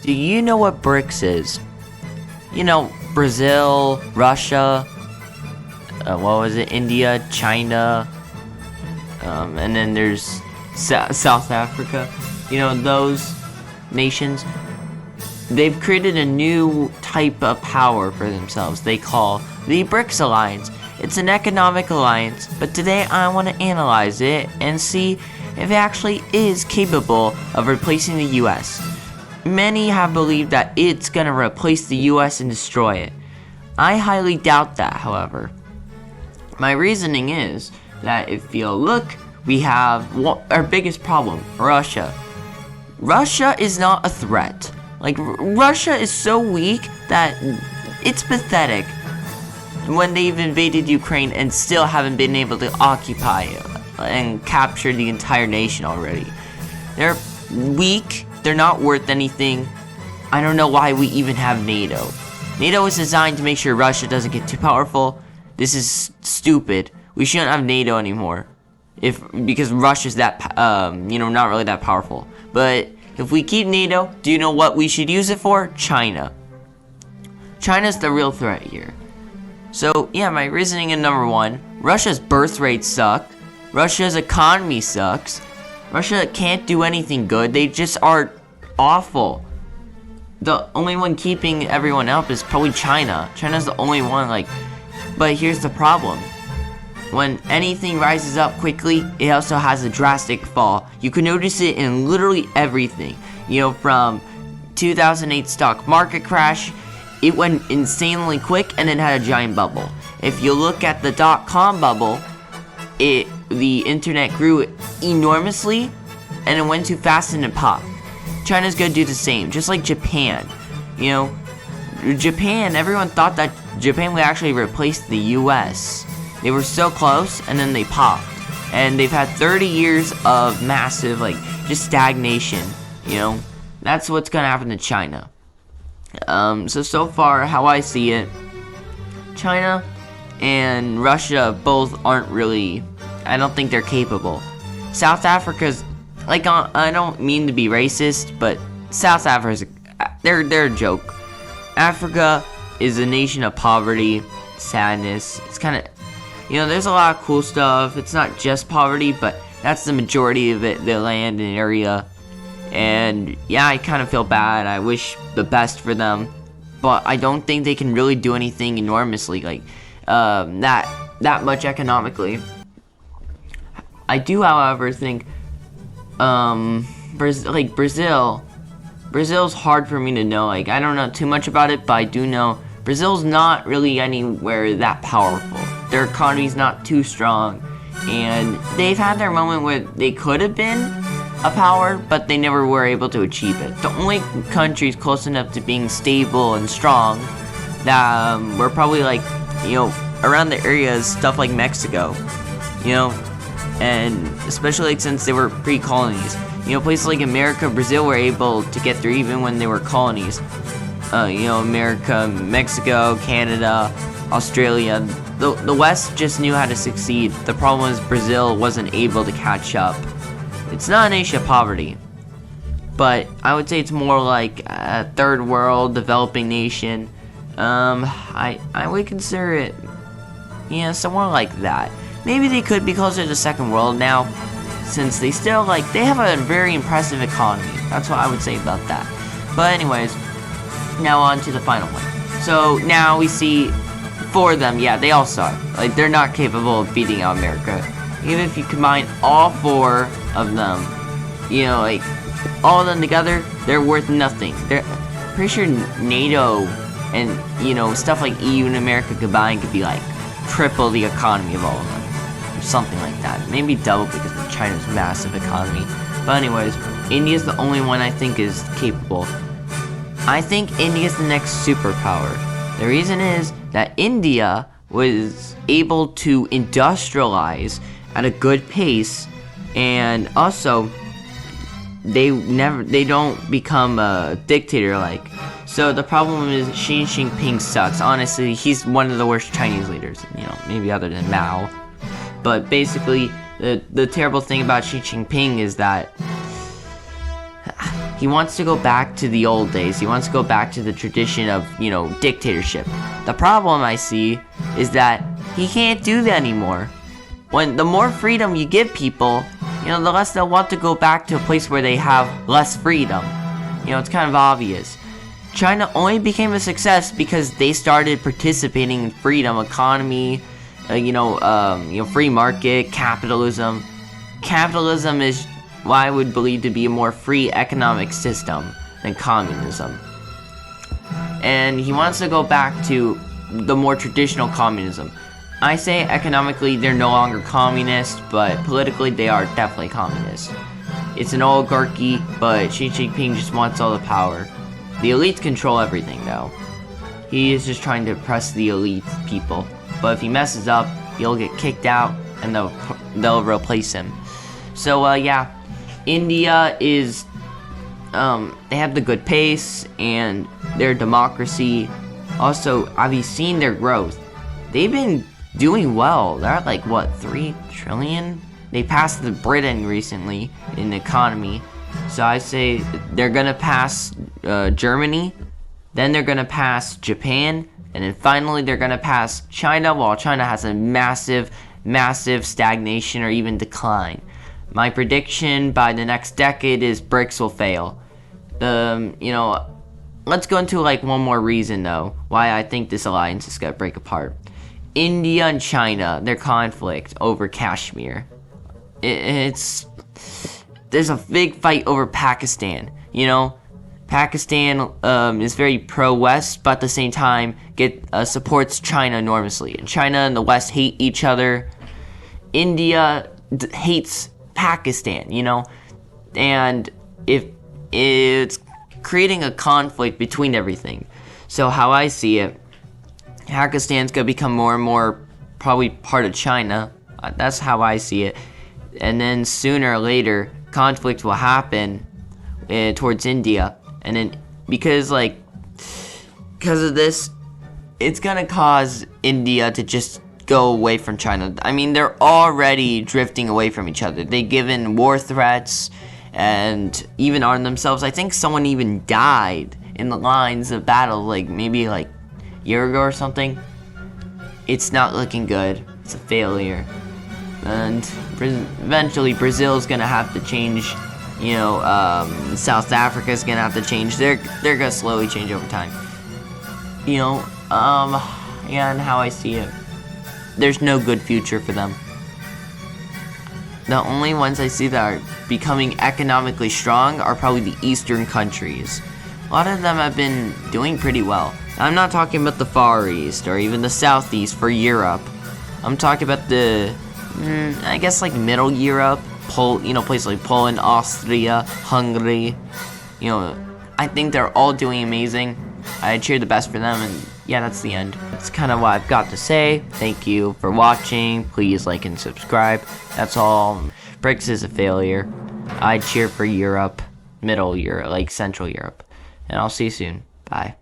Do you know what BRICS is? You know, Brazil, Russia, India, China, and then there's South Africa. You know, those nations, they've created a new type of power for themselves they call the BRICS Alliance. It's an economic alliance, but today I want to analyze it and see if it actually is capable of replacing the US. Many have believed that it's going to replace the US and destroy it. I highly doubt that, however. My reasoning is that if you look, we have our biggest problem, Russia. Russia is not a threat. Like, Russia is so weak that it's pathetic when they've invaded Ukraine and still haven't been able to occupy and capture the entire nation already. They're weak. They're not worth anything. I don't know why we even have NATO. NATO is designed to make sure Russia doesn't get too powerful. This is stupid. We shouldn't have NATO anymore. Because Russia's that, not really that powerful. But if we keep NATO, do you know what we should use it for? China. China's the real threat here. So, yeah, my reasoning in number one, Russia's birth rate suck. Russia's economy sucks. Russia can't do anything good. They just are awful. The only one keeping everyone up is probably China. China's the only one, but here's the problem. When anything rises up quickly, it also has a drastic fall. You can notice it in literally everything. You know, from 2008 stock market crash, it went insanely quick and then had a giant bubble. If you look at the .com bubble, the internet grew enormously and it went too fast and it popped. China's gonna do the same, just like Japan. You know, Japan, everyone thought that Japan would actually replace the US. They were so close, and then they popped. And they've had 30 years of massive, just stagnation, you know? That's what's gonna happen to China. So far, how I see it, China and Russia both aren't really, I don't think they're capable. South Africa's, I don't mean to be racist, but South Africa's, they're a joke. Africa is a nation of poverty, sadness. It's kind of, there's a lot of cool stuff. It's not just poverty, but that's the majority of it, the land and area. And yeah, I kind of feel bad. I wish the best for them, but I don't think they can really do anything enormously, that much economically. I do, however, think, Brazil's hard for me to know. I don't know too much about it, but I do know Brazil's not really anywhere that powerful. Their economy's not too strong, and they've had their moment where they could have been a power, but they never were able to achieve it. The only countries close enough to being stable and strong that were probably around the areas, stuff like Mexico, and especially since they were pre-colonies. Places like America, Brazil were able to get through even when they were colonies. America, Mexico, Canada, Australia. The West just knew how to succeed. The problem was Brazil wasn't able to catch up. It's not a nation of poverty, but I would say it's more like a third world developing nation. I would consider it, somewhere like that. Maybe they could be closer to the second world now, since they still, they have a very impressive economy. That's what I would say about that. But anyways, now on to the final one. So now we see, for them, yeah, they all suck. They're not capable of beating out America. Even if you combine all four of them, all of them together, they're worth nothing. They're pretty sure NATO and, stuff like EU and America combined could be, triple the economy of all of them. Or something like that. Maybe double because of China's massive economy. But anyways, India's the only one I think is capable. I think India's the next superpower. The reason is that India was able to industrialize at a good pace, and also they don't become a dictator So the problem is Xi Jinping sucks. Honestly, he's one of the worst Chinese leaders, maybe other than Mao. But basically, the terrible thing about Xi Jinping is that He wants to go back to the old days. He wants to go back to the tradition of, dictatorship. The problem I see is that he can't do that anymore. When the more freedom you give people, the less they'll want to go back to a place where they have less freedom. It's kind of obvious. China only became a success because they started participating in freedom, economy, free market, capitalism. Capitalism is what I would believe to be a more free economic system than communism. And he wants to go back to the more traditional communism. I say economically they're no longer communist, but politically they are definitely communist. It's an oligarchy, but Xi Jinping just wants all the power. The elites control everything though. He is just trying to oppress the elite people. But if he messes up, he'll get kicked out and they'll replace him. So India is they have the good pace and their democracy. Also, have you seen their growth? They've been doing well. They're at 3 trillion? They passed the Britain recently in the economy. So I say they're gonna pass Germany, then they're gonna pass Japan, and then finally they're gonna pass China, while China has a massive stagnation or even decline. My prediction by the next decade is BRICS will fail. Let's go into one more reason though why I think this alliance is gonna break apart. India and China, their conflict over Kashmir. There's a big fight over Pakistan. Pakistan is very pro-West, but at the same time supports China enormously. And China and the West hate each other. India hates Pakistan, and if it's creating a conflict between everything. So how I see it, Pakistan's gonna become more and more probably part of China. That's how I see it. And then sooner or later, conflict will happen towards India. And then because of this, it's gonna cause India to just go away from China. I mean, they're already drifting away from each other. They've given war threats and even armed themselves. I think someone even died in the lines of battle, maybe a year ago or something. It's not looking good. It's a failure. And eventually Brazil's gonna have to change. South Africa's gonna have to change. They're gonna slowly change over time. And how I see it, there's no good future for them. The only ones I see that are becoming economically strong are probably the Eastern countries. A lot of them have been doing pretty well. I'm not talking about the Far East or even the Southeast for Europe. I'm talking about the, Middle Europe, places like Poland, Austria, Hungary. I think they're all doing amazing. I cheer the best for them, and that's the end. That's kind of what I've got to say. Thank you for watching. Please like and subscribe. That's all. BRICS is a failure. I cheer for Europe, Middle Europe, Central Europe. And I'll see you soon. Bye.